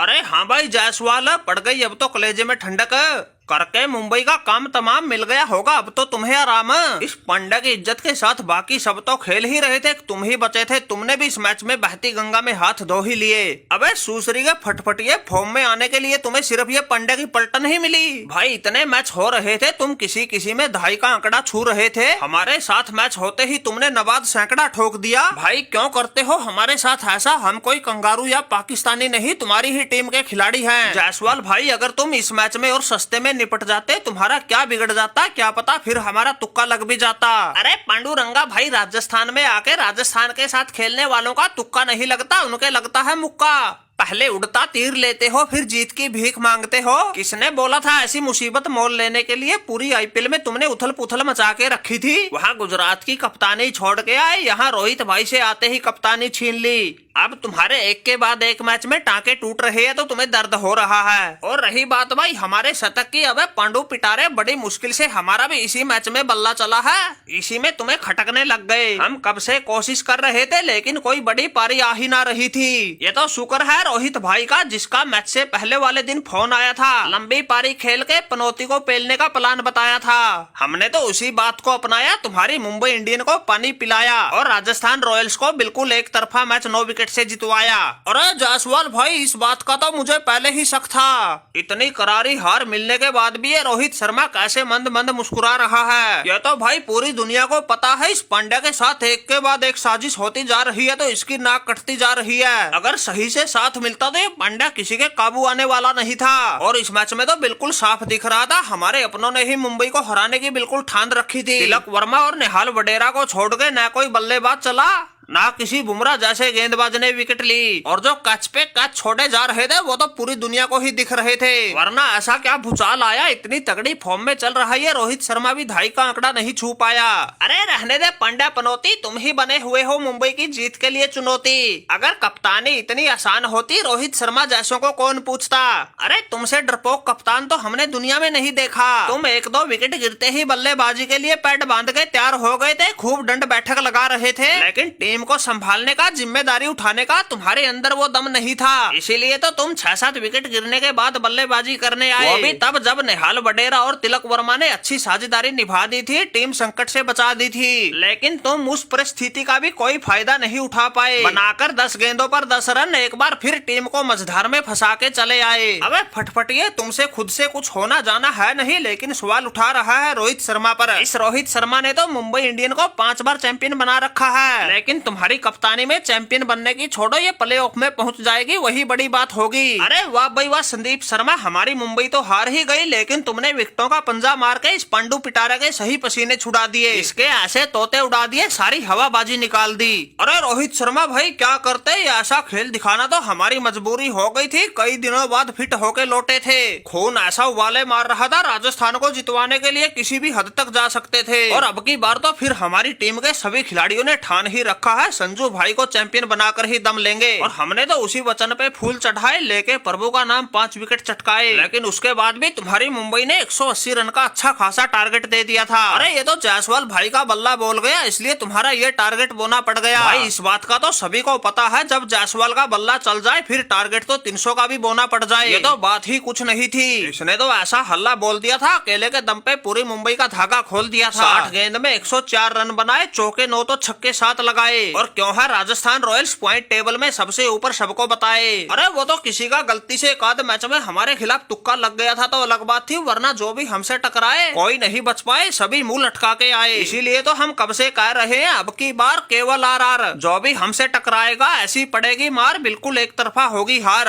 अरे हाँ भाई जायसवाल, पड़ गई अब तो कलेजे में ठंडक। करके मुंबई का काम तमाम मिल गया होगा अब तो तुम्हें आराम। इस पंडा की इज्जत के साथ बाकी सब तो खेल ही रहे थे, तुम ही बचे थे। तुमने भी इस मैच में बहती गंगा में हाथ धो ही लिए। अबे सूसरी के फटफटिए, फॉर्म में आने के लिए तुम्हें सिर्फ ये पंडा की पलटन ही मिली। भाई इतने मैच हो रहे थे, तुम किसी किसी में दहाई का आंकड़ा छू रहे थे। हमारे साथ मैच होते ही तुमने नवाद सैकड़ा ठोक दिया। भाई क्यों करते हो हमारे साथ ऐसा? हम कोई कंगारू या पाकिस्तानी नहीं, तुम्हारी ही टीम के खिलाड़ी हैं। जायसवाल भाई, अगर तुम इस मैच में और सस्ते में निपट जाते, तुम्हारा क्या बिगड़ जाता क्या पता, फिर हमारा तुक्का लग भी जाता। अरे पांडुरंगा भाई, राजस्थान में आके राजस्थान के साथ खेलने वालों का तुक्का नहीं लगता, उनके लगता है मुक्का। पहले उड़ता तीर लेते हो, फिर जीत की भीख मांगते हो। किसने बोला था ऐसी मुसीबत मोल लेने के लिए? पूरी आईपीएल में तुमने उथल पुथल मचा के रखी थी। वहाँ गुजरात की कप्तानी छोड़ के आए, यहाँ रोहित भाई से आते ही कप्तानी छीन ली। अब तुम्हारे एक के बाद एक मैच में टांके टूट रहे हैं तो तुम्हें दर्द हो रहा है। और रही बात भाई हमारे शतक की, अबे पांडु पिटारे, बड़ी मुश्किल से हमारा भी इसी मैच में बल्ला चला है, इसी में तुम्हें खटकने लग गए। हम कब से कोशिश कर रहे थे लेकिन कोई बड़ी पारी आ ही ना रही थी। ये तो शुक्र है रोहित भाई का, जिसका मैच से पहले वाले दिन फोन आया था। लंबी पारी खेल के पनौती को पेलने का प्लान बताया था, हमने तो उसी बात को अपनाया। तुम्हारी मुंबई इंडियन को पानी पिलाया और राजस्थान रॉयल्स को बिल्कुल एक तरफा मैच 9 विकेट से जितवाया। अरे जायसवाल भाई, इस बात का तो मुझे पहले ही शक था। इतनी करारी हार मिलने के बाद भी ये रोहित शर्मा कैसे मंद मंद मुस्कुरा रहा है। ये तो भाई पूरी दुनिया को पता है, इस पांड्या के साथ एक के बाद एक साजिश होती जा रही है, तो इसकी नाक कटती जा रही है। अगर सही से साथ मिलता तो ये पांड्या किसी के काबू आने वाला नहीं था। और इस मैच में तो बिल्कुल साफ दिख रहा था, हमारे अपनों ने ही मुंबई को हराने की बिल्कुल ठान रखी थी। तिलक वर्मा और निहाल वडेरा को छोड़ के न कोई बल्लेबाज चला, ना किसी बुमराह जैसे गेंदबाज ने विकेट ली। और जो कैच पे कैच छोड़े जा रहे थे वो तो पूरी दुनिया को ही दिख रहे थे। वरना ऐसा क्या भूचाल आया, इतनी तगड़ी फॉर्म में चल रहा है रोहित शर्मा भी दहाई का आंकड़ा नहीं छू पाया। अरे रहने दे पंड्या पनौती, तुम ही बने हुए हो मुंबई की जीत के लिए चुनौती। अगर कप्तानी इतनी आसान होती, रोहित शर्मा जैसों को कौन पूछता? अरे तुमसे डरपोक कप्तान तो हमने दुनिया में नहीं देखा। तुम 1-2 विकेट गिरते ही बल्लेबाजी के लिए पैड बांध के तैयार हो गए थे, खूब डंड बैठक लगा रहे थे, लेकिन टीम को संभालने का, जिम्मेदारी उठाने का तुम्हारे अंदर वो दम नहीं था। इसीलिए तो तुम 6-7 विकेट गिरने के बाद बल्लेबाजी करने आए, वो भी तब जब निहाल वडेरा और तिलक वर्मा ने अच्छी साझेदारी निभा दी थी, टीम संकट से बचा दी थी। लेकिन तुम उस परिस्थिति का भी कोई फायदा नहीं उठा पाए। बनाकर 10 गेंदों पर 10 रन एक बार फिर टीम को मझधार में फंसा के चले आए। अबे फटफटिए, तुमसे खुद से कुछ होना जाना है नहीं, लेकिन सवाल उठा रहा है रोहित शर्मा पर। इस रोहित शर्मा ने तो मुंबई इंडियन को 5 बार चैंपियन बना रखा है, लेकिन तुम्हारी कप्तानी में चैंपियन बनने की छोड़ो, ये प्लेऑफ में पहुंच जाएगी, वही बड़ी बात होगी। अरे वाह भाई वाह संदीप शर्मा, हमारी मुंबई तो हार ही गई, लेकिन तुमने विकेटों का पंजा मार के इस पांडु पिटारा के सही पसीने छुड़ा दिए, इसके ऐसे तोते उड़ा दिए, सारी हवाबाजी निकाल दी। अरे रोहित शर्मा भाई क्या करते, ऐसा खेल दिखाना तो हमारी मजबूरी हो गई थी। कई दिनों बाद फिट होके लौटे थे, खून ऐसा उबाले मार रहा था, राजस्थान को जितवाने के लिए किसी भी हद तक जा सकते थे। और अब की बार तो फिर हमारी टीम के सभी खिलाड़ियों ने ठान ही रखा है, संजू भाई को चैंपियन बनाकर ही दम लेंगे। और हमने तो उसी वचन पे फूल चढ़ाए, लेके प्रभु का नाम 5 विकेट चटकाए। लेकिन उसके बाद भी तुम्हारी मुंबई ने 180 रन का अच्छा खासा टारगेट दे दिया था। अरे ये तो जायसवाल भाई का बल्ला बोल गया, इसलिए तुम्हारा ये टारगेट बोना पड़ गया। भाई इस बात का तो सभी को पता है, जब जायसवाल का बल्ला चल जाए फिर टारगेट तो 300 का भी बोना पड़ जाए। ये तो बात ही कुछ नहीं थी, इसने तो ऐसा हल्ला बोल दिया था, अकेले के दम पे पूरी मुंबई का धागा खोल दिया था। 60 गेंद में 104 रन बनाए, चौके 9 तो छक्के 7 लगाए। और क्यों है राजस्थान रॉयल्स पॉइंट टेबल में सबसे ऊपर सबको बताए। अरे वो तो किसी का गलती से एक आध मैच में हमारे खिलाफ तुक्का लग गया था तो अलग बात थी, वरना जो भी हमसे टकराए कोई नहीं बच पाए, सभी मुंह लटका के आए। इसीलिए तो हम कब से कह रहे हैं, अब की बार केवल आर, जो भी हमसे टकराएगा ऐसी पड़ेगी मार, बिल्कुल एक तरफा होगी हार।